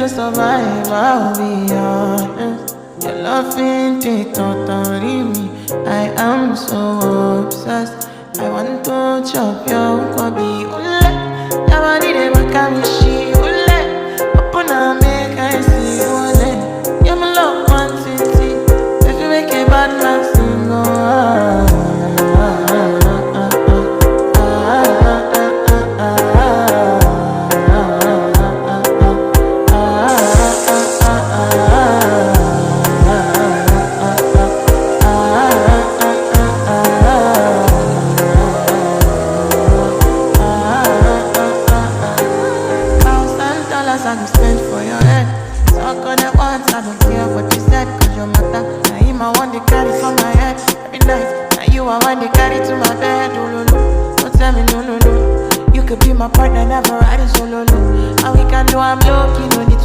to survive, I'll be honest. Your love ain't it, totally me. I am so obsessed. I want to chop your kwabi. Ule, your body de wakamishi. Ule, open up, make I see. Ule, you're my love quantity. If you make a bad man sing, I can spend for your head. Talk on it once, I don't care what you said. Cause your matter, now him I want to carry for my head. Every night, now you I want to carry to my bed. Oh, no, no, don't tell me no, no, no. You could be my partner, never riding solo, no. And we can do I'm low, no need to